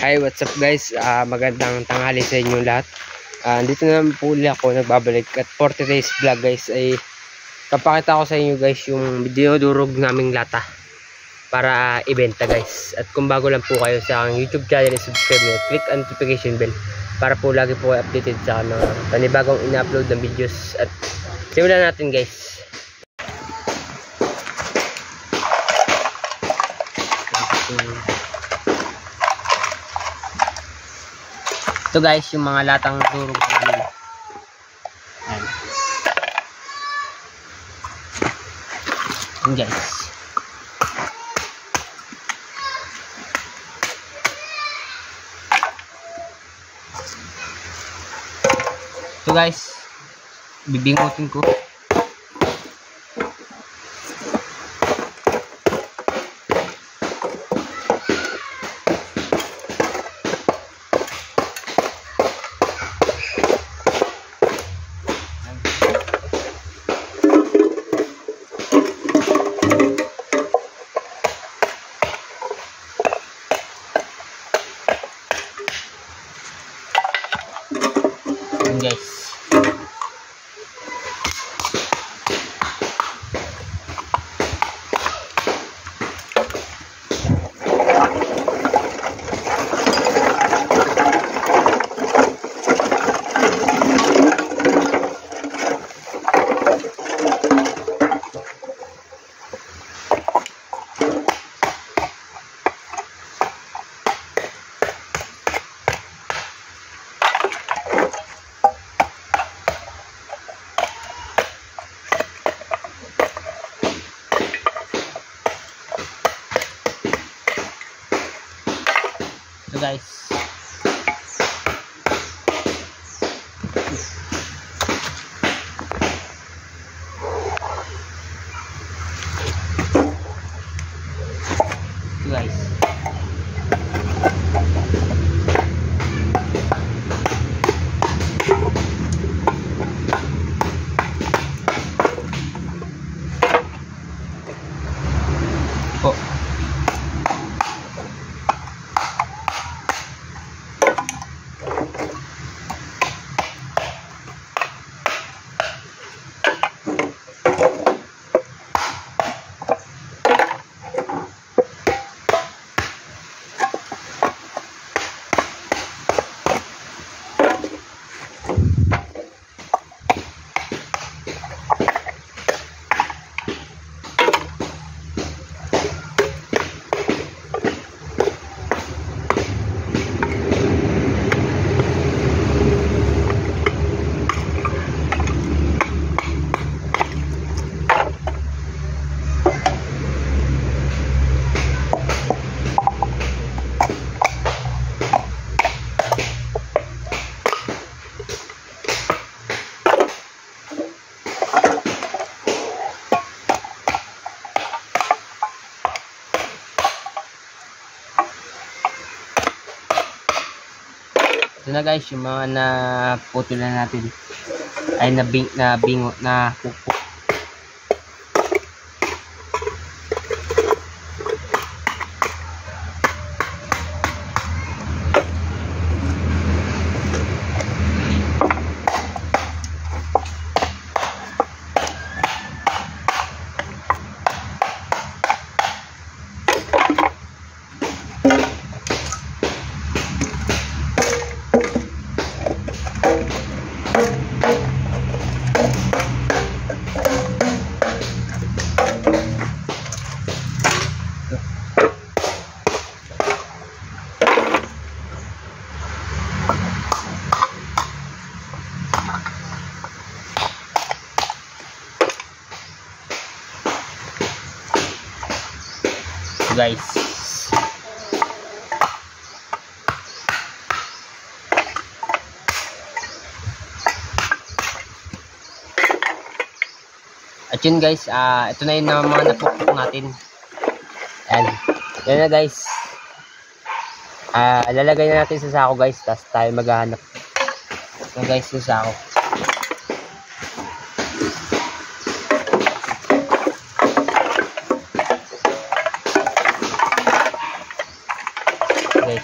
Hi, what's up guys? Magandang tanghali sa inyo lahat. Dito naman po ulit ako nagbabalik at for today's vlog guys ay papakita ko sa inyo guys yung dinudurog naming lata para ibenta guys. At kung bago lang po kayo sa aking YouTube channel, subscribe nyo, click ang notification bell para po lagi po updated sa mga panibagong ina-upload ng videos. At simulan natin guys. Ito guys yung mga latang durog namin. Ayan. Ayan guys. Ito guys, bibingutin ko. Guys, ito guys. Ito guys. Po. Ito na guys yung mga naputulan natin ay nabingo na pupuk. Guys, at yun guys, ito na yung mga napukpok natin. Yan na guys. Lalagay na natin sa sako guys, tapos tayo maghahanap. So guys, sa sako. Guys,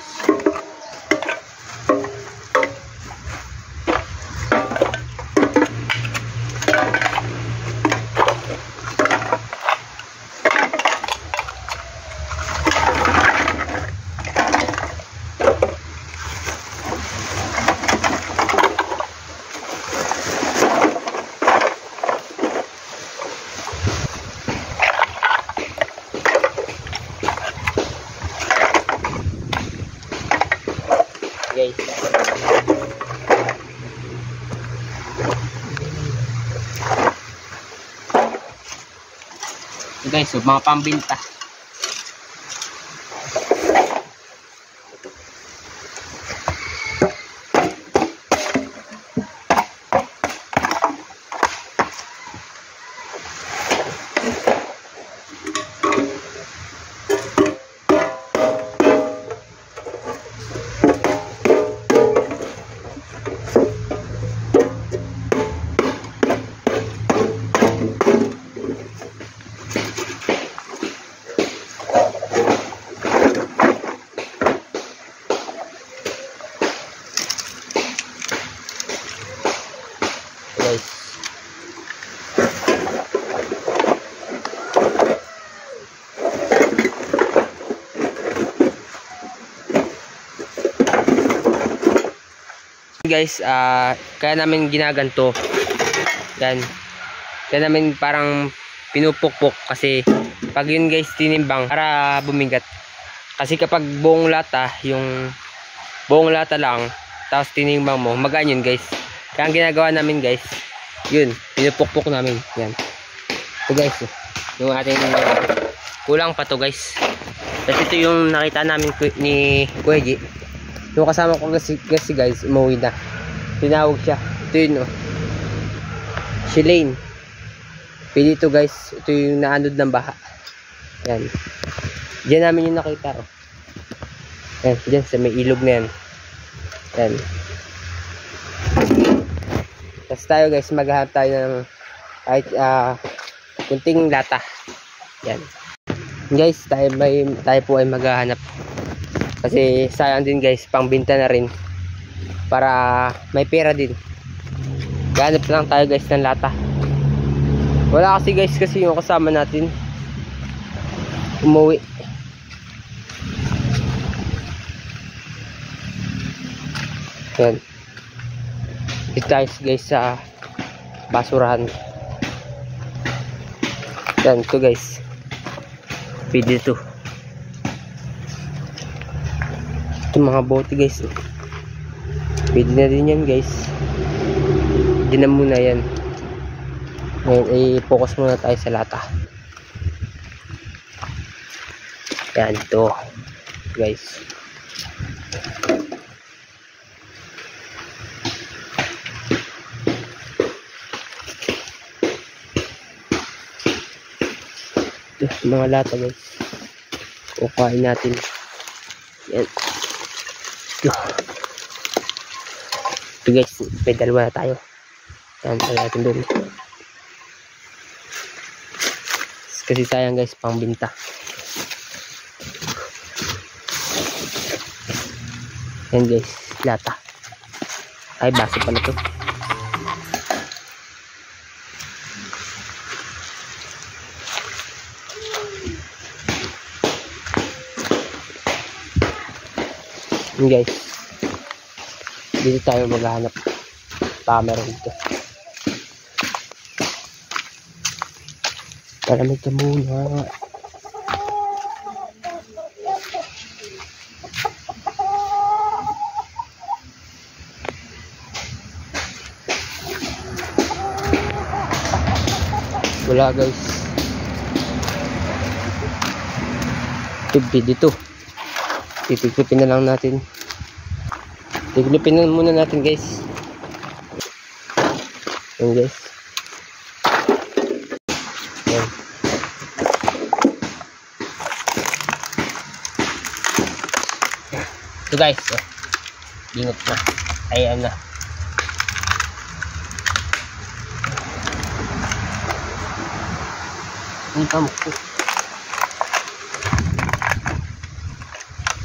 guys, so mga pambinta. Guys, kaya namin ginaganto yan, kaya namin parang pinupukpok kasi pag yun guys tinimbang para bumigat, kasi kapag buong lata, yung buong lata lang tapos tinimbang mo, magaan yun guys. Kaya ang ginagawa namin guys, yun, pinupukpok namin yan. Ito guys, yung ating kulang pa to guys. Tapos ito yung nakita namin ni Kuya G. Yung kasama ko kasi guys, umuwi na. Tinawag siya. Ito yun, oh. Si Lane. Pili ito guys. Ito yung naanod ng baha. Yan. Diyan namin yung nakita, oh. Yan, diyan sa may ilog na yan. Yan. Tapos tayo guys, maghahanap tayo ng kahit kunting lata. Yan. Guys, tayo po ay maghahanap. Kasi sayang din guys, pangbenta na rin para may pera din. Ganap lang tayo guys ng lata. Wala kasi guys, kasi yung kasama natin umuwi. Yan. Dito tayo guys sa basurahan. Yan, ito guys. Pwede ito. Ito mga bote guys, pwede na din yan guys. Hindi na muna yan. Ngayon ay focus muna tayo sa lata. Yan, ito guys. Ito mga lata guys, kukain natin. Yan. Ito guys, may dalawa na tayo. Yan, tayo natin dun. Kasi sayang guys, pangbinta. Yan guys, lata. Ay, baso pala to. Yan guys, dito tayo maghahanap. Baka meron dito. Palamig ka muna. Wala guys. Tipi dito. Titiklipin na lang natin. Tiklipin na muna natin guys. Yan guys. Yan. Ito guys. Oh. Bingot na. Ayan na. Ang kamok ko.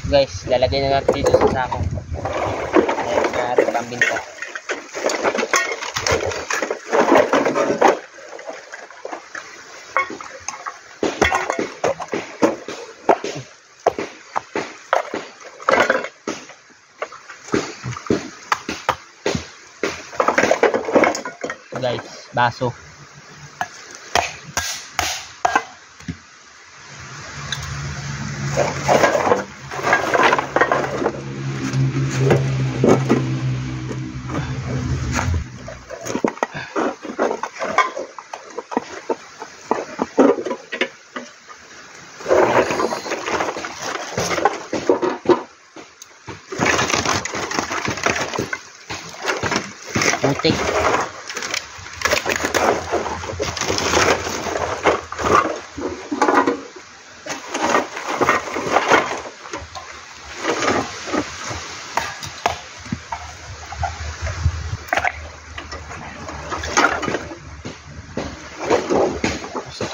Guys, lalagay na natin dito sa sako. Ayan, maaari pambinta. Guys, baso.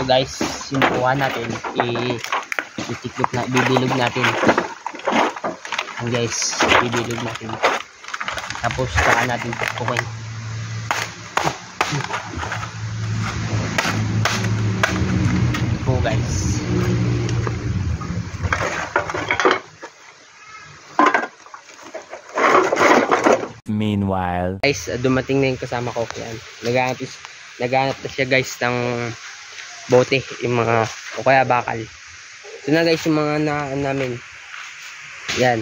ito guys, sinukuha natin, itiklop na, bibilog natin. Yan guys, bibilog natin. Tapos saka natin tukukin. Ito guys. Meanwhile, Guys, dumating na yung kasama ko. Yan. Naghanap na siya guys ng bote, yung mga o kaya bakal. Ito na guys yung mga namin. Yan.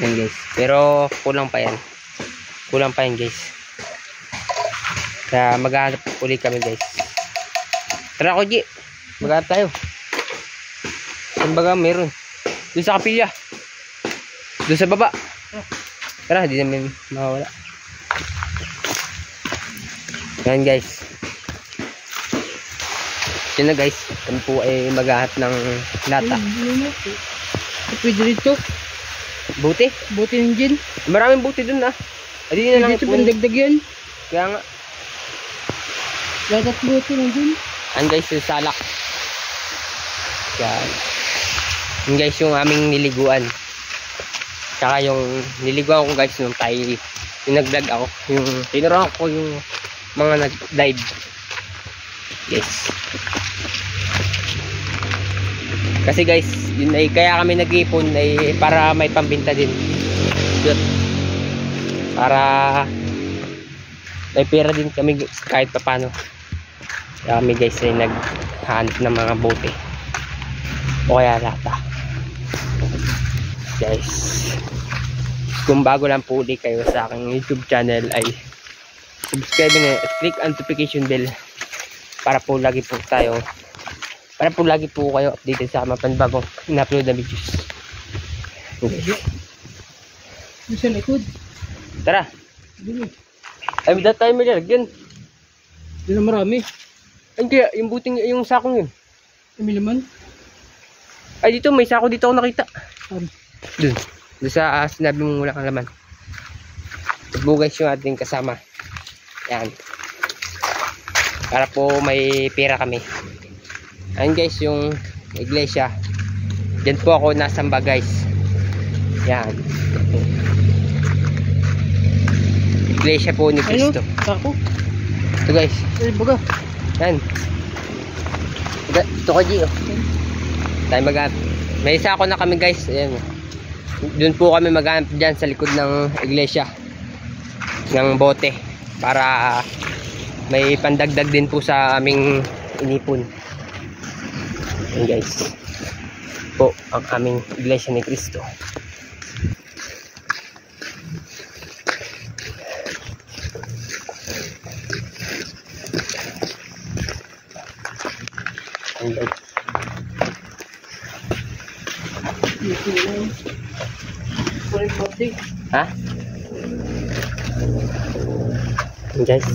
Yan guys. Pero kulang pa yan. Kulang pa yan guys. Kaya maghanap ulit kami guys. Tara ko G. Maghanap tayo. Kumbaga meron. Doon sa kapilya. Doon sa baba. Tara, di namin mawala. Yan guys. Yan na guys. Kami po ay maghahanap ng lata. Pwede rito. Buti. Buti ng gin. Maraming buti dun ah. Adi na lang Dito pandagdag yan. Kaya nga. Lagat buti ng gin. Yan guys yung salak. Yan. Yan guys yung aming niliguan. Tsaka yung niliguan ko guys nung tayo yung nag-vlog ako. Yung tinuruan ko yung mga nag-live. Yes. Kasi guys, yun ay kaya kami nag-ipon ay para may pambinta din. Yun. Para may pera din kami kahit pa paano. Kaya kami guys ay naghahanap ng mga bote. O kaya lata. Guys, kung bago lang po ulit kayo sa aking YouTube channel ay subscribe na at click ang notification bell para po lagi po kayo updated sa mga panibagong in-upload na videos. Okay. Yung sa likod. Tara. Dito. Ay, dati tayo may lalagyan. Dito na marami. Ay, kaya yung buting yung sakong yun. Kami naman. Ay, dito may sako dito ako nakita. Saan? Doon sa sinabi mong wala kang laman. Ito guys yung ating kasama. Yan. Para po may pera kami. Ayan guys yung iglesia. Diyan po ako nasamba guys. Yan. Iglesia po ni Cristo. Sako. Ito guys. Ay, baga. Yan. Ito ko G. Tayo mag-aap. May sako na kami guys. Ayan. Doon po kami maghanap dyan sa likod ng iglesia ng bote para may pandagdag din po sa aming inipon. Ayan guys po ang aming iglesia ni Cristo. Ayan guys. Ha? Guys,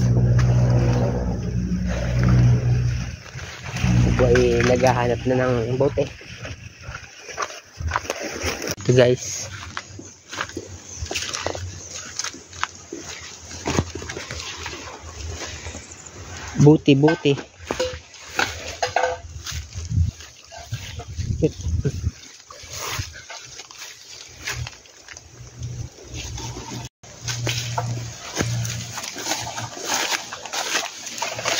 ako ay naghahanap na ng bote. Ito guys, buti.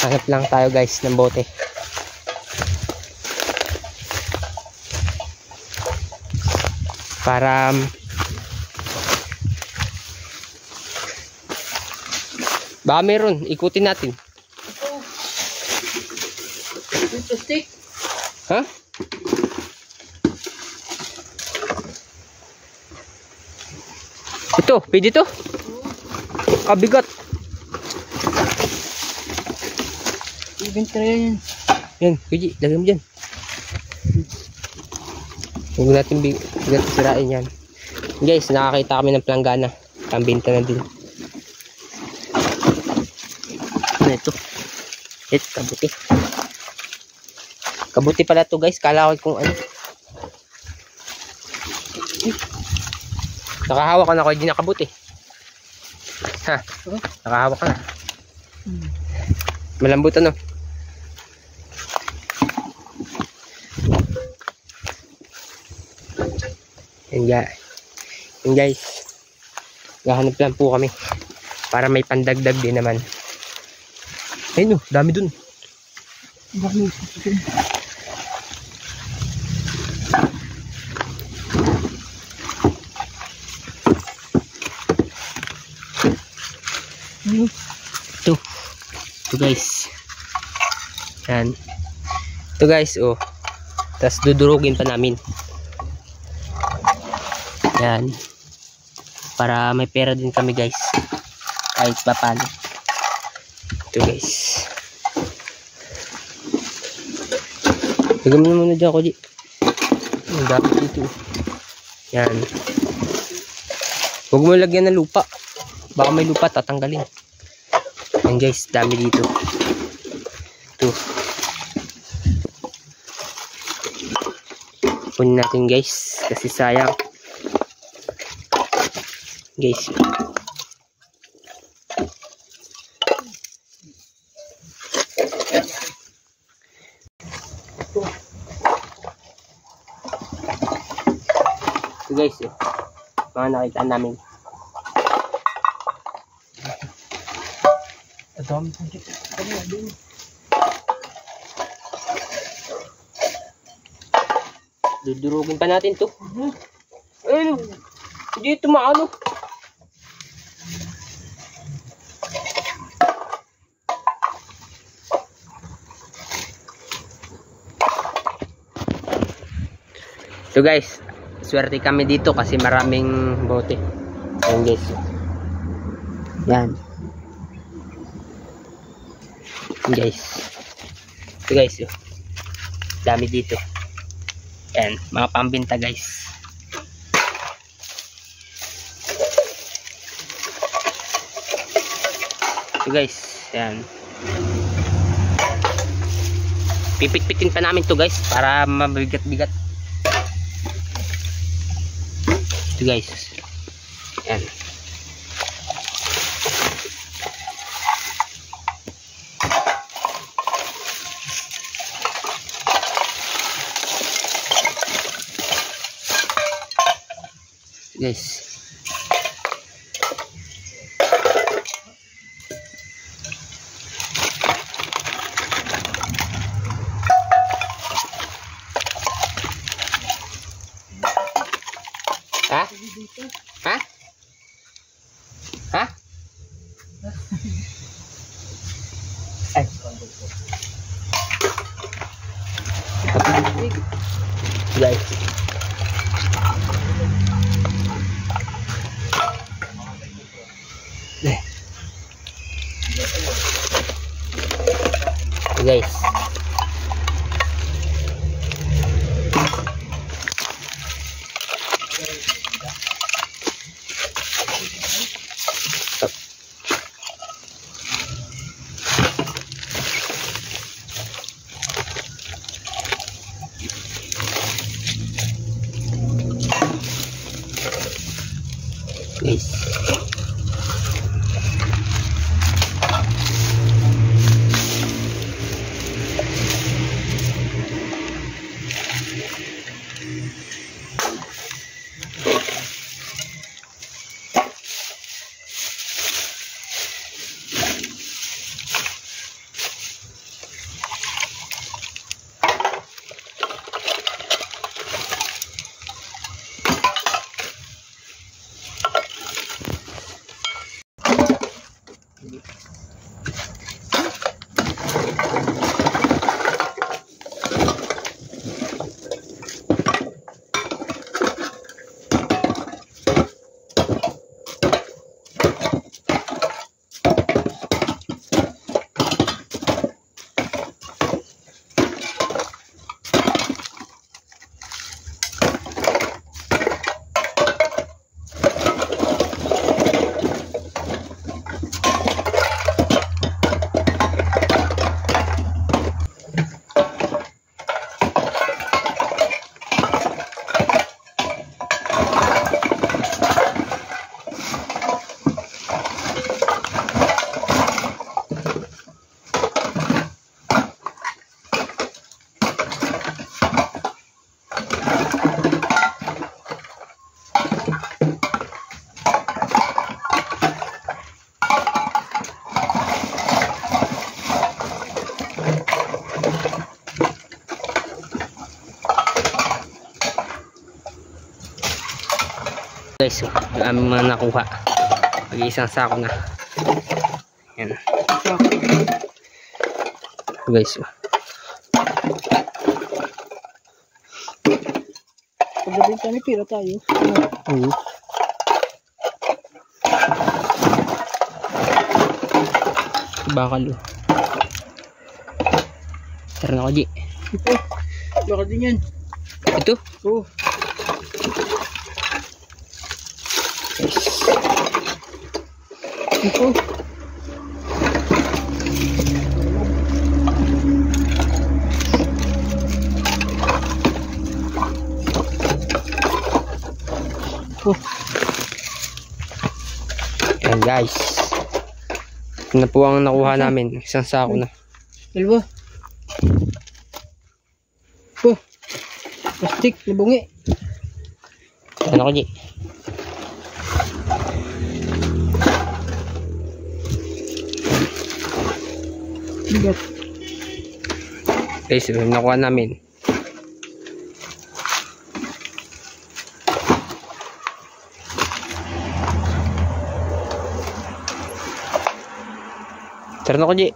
Hanap lang tayo guys ng bote. Para baka meron, ikutin natin. Yung plastic. Ha? Ito, pwede to? Kabigat. Ibenta yan. Yan, Kuji, lagay mo dyan. Huwag natin sirain yan. Guys, nakakita kami ng planggana. Pambinta na din. Ano ito? Ito, kabuti. Kabuti pala to guys. Kala ko kung ano. Nakahawak ka na ko, hindi nakabuti. Ha? Nakahawak ka na. Malambot ano? Yun guys. Gahanap lang po kami. Para may pandagdag din naman. Ayun oh, dami dun. Dami. Ito. Ito guys. Yan. Ito guys, oh. Tapos dudurugin pa namin. Yan. Para may pera din kami guys. Kahit pa paano. Ito guys. Lagyan mo muna dyan, Koji. Ang dapat dito. Yan. Huwag mo lagyan ng lupa. Baka may lupa, tatanggalin. Yan guys, dami dito. Ito. Punin natin guys. Kasi sayang. Guys. Ito guys, mga nakita namin. Dudurugin pa natin to. Ay, hindi ito maano. So guys, swerte kami dito kasi maraming bote. Ayan guys. Yan. Guys. Ito guys. Dami dito. Yan. Mga pambinta guys. Ito guys. Yan. Pipit-pitin pa namin to guys para mabigat-bigat. Ito guys. Yan. Guys. Ha? Ha? Ha? Ay. Guys. Guys. Guys. Guys, yung aming mga nakuha. Mag-iisang sako na. Yan. Guys. Pagbabenta may pira tayo. Oo. Bakal o. Tara na ko, G. Ito. Baka din yan. Ito? Oo. Ito. Oh. Ayan guys. Ito na po ang nakuha namin. Isang sako na. Dalawa. Oh. Plastic na bungi. Ano ko, G? Bigat. Guys, ito yung nakuha namin. Tara na ko, G.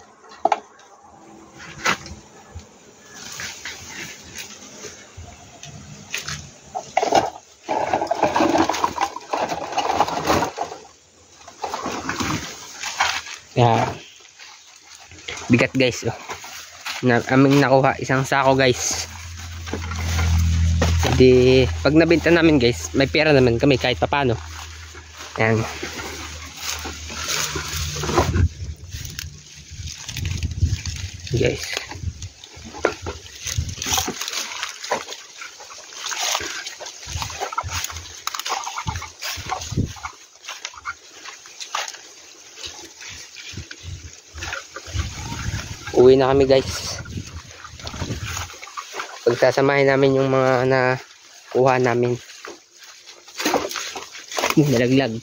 Yeah. Bigat guys. Oh. Aming nakuha. Isang sako guys. Jadi, pag nabenta namin guys, may pera naman kami kahit papano. Yan. Guys. Uwi na kami guys. Pagsasamahin namin yung mga nakuha namin. Nalaglag.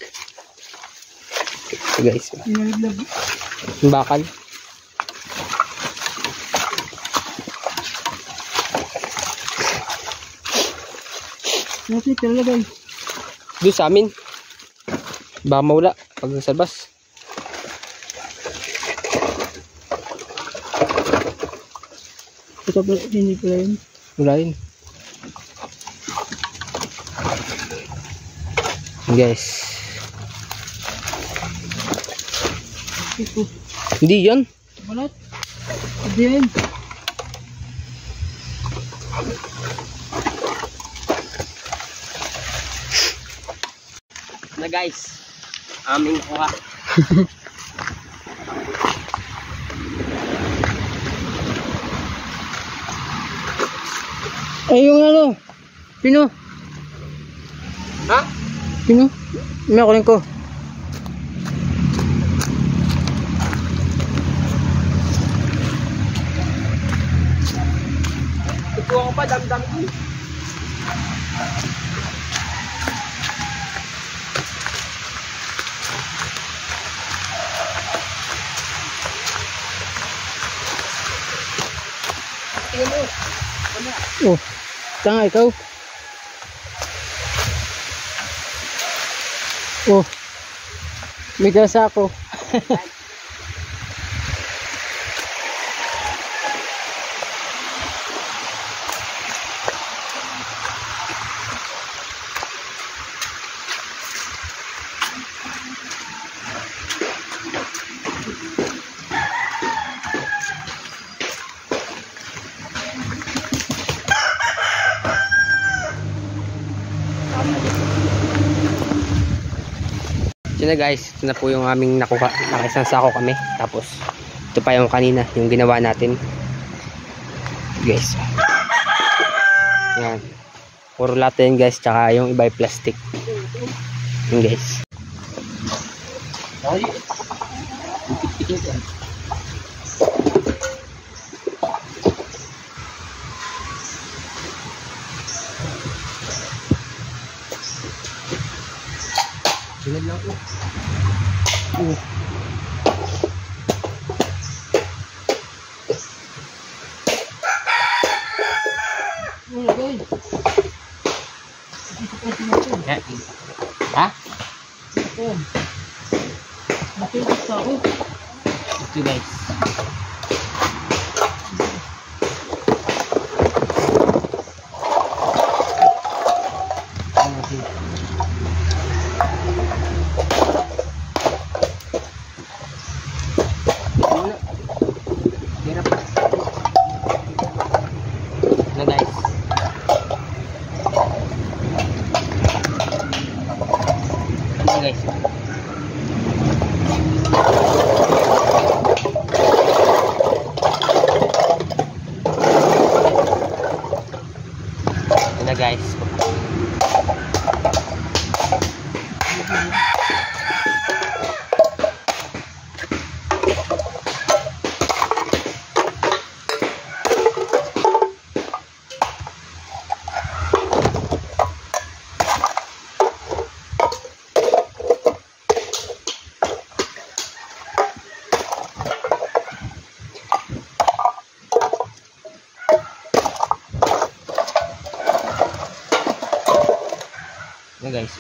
So guys. Nalaglag. Bakal. Nasi talagay. Doon sa amin. Baka mawala pag nasa bus. Ito pala, hindi pala yun. Wala yun. Guys. Ito. Hindi yan. Balat. Hindi yan. Na guys. Aming kuha. Ay, yung ano. Pino. Ha? Pino. May kunin ko. Tutuwa ko pa. Dami-dami ko. Tingnan mo. Oh. Tanga ikaw. Oh. May gasa ako. So na guys, ito na po yung aming nakuha. Nakaisang sako kami. Tapos, ito pa yung kanina, yung ginawa natin. Guys. Yan. Puro lata yun guys, tsaka yung iba ay plastic. Yan guys. Sunod lang po. Ha? to guys. Na guys. Na guys. Na guys. Na guys.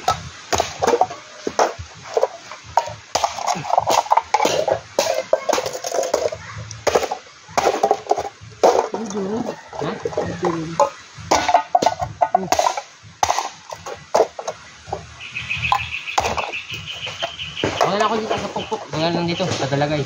Wala ako dito sa pukpuk. Wala lang dito sa dalagay.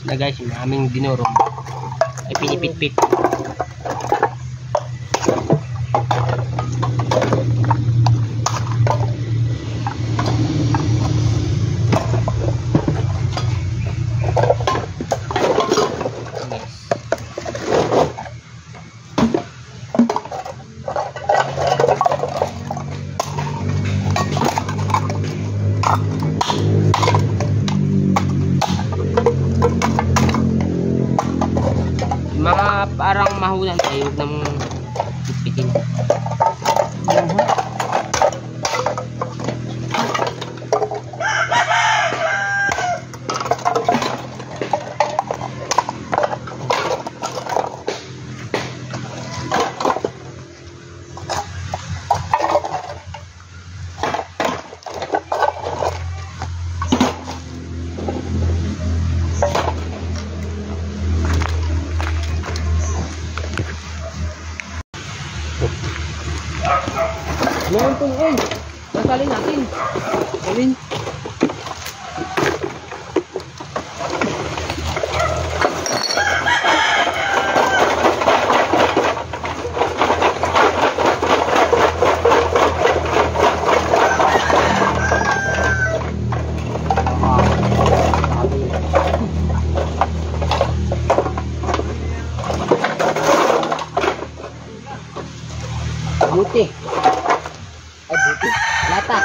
Na guys, yung aming dinurog ay pinipit-pit. Mga parang mahulan tayo ng pipitin. Meron pong nasalin natin. Salin. Buti. Ay, buti. Lata.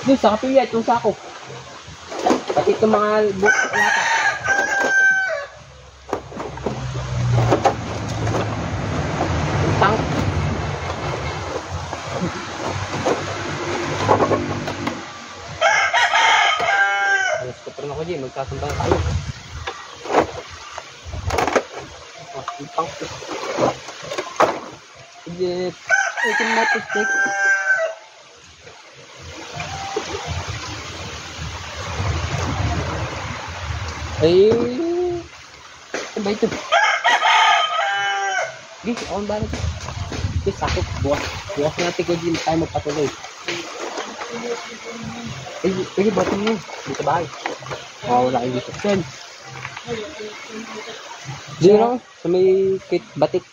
Doon sa kapilya, itong sako. Pati itong mga lata. Tank. Alas ko na ako dyan, magkasambang tayo. Yung tank. Sige, ito na ito stick. Ay, ano ba ito? Di, ako ang bala ito. Di, sakit. Bukas natin ko din tayo magpatuloy. Ay, batin mo. Dito bahay. Wala kayo dito. Saan? Di lang. Sa may batik.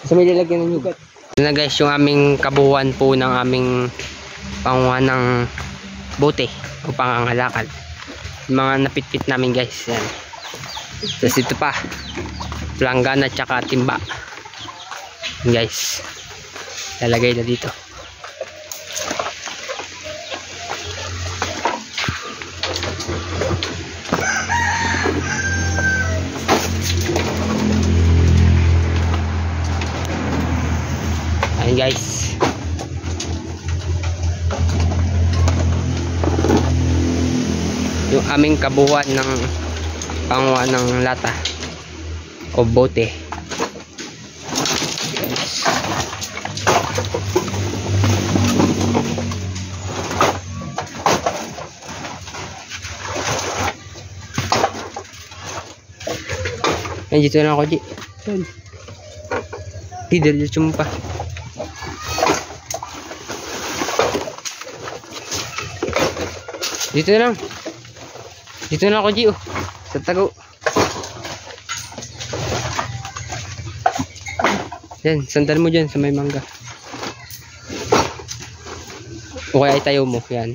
Sa may lalagyan ng yugat. Ito na guys, yung aming kabuuan po ng aming panguha ng bote o pangangalakal. Mga napitpit namin guys, yan. Tapos ito pa planggana at saka timba, yan guys, lalagay na dito. Ayan guys, yung aming kabuuan ng panguha ng lata o bote. Ayan, dito na ako, G. Diretso mo pa. Dito na lang. Dito na ako, G. Oh. Sa tago. Yan, sandal mo dyan sa may mangga. O kaya itayo mo. Yan.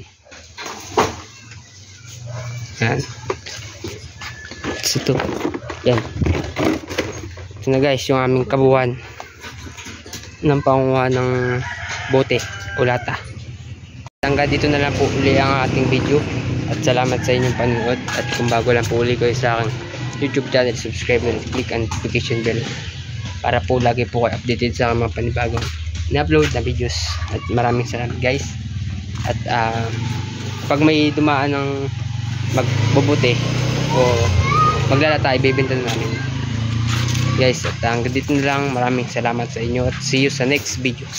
Yan. Ito. Yan. Ito na guys, yung aming kabuuan ng panguha ng bote o lata. Hanggang dito na lang po uli ang ating video. At salamat sa inyong panonood. At kung bago lang po uli kayo sa aking YouTube channel, subscribe and click ang notification bell para po lagi po kayo updated sa mga panibagong na-upload na videos. At maraming salamat guys. At pag may dumaan ng magbubuti o maglalata, ibibenta na namin guys. At hanggang dito na lang, maraming salamat sa inyo at see you sa next video.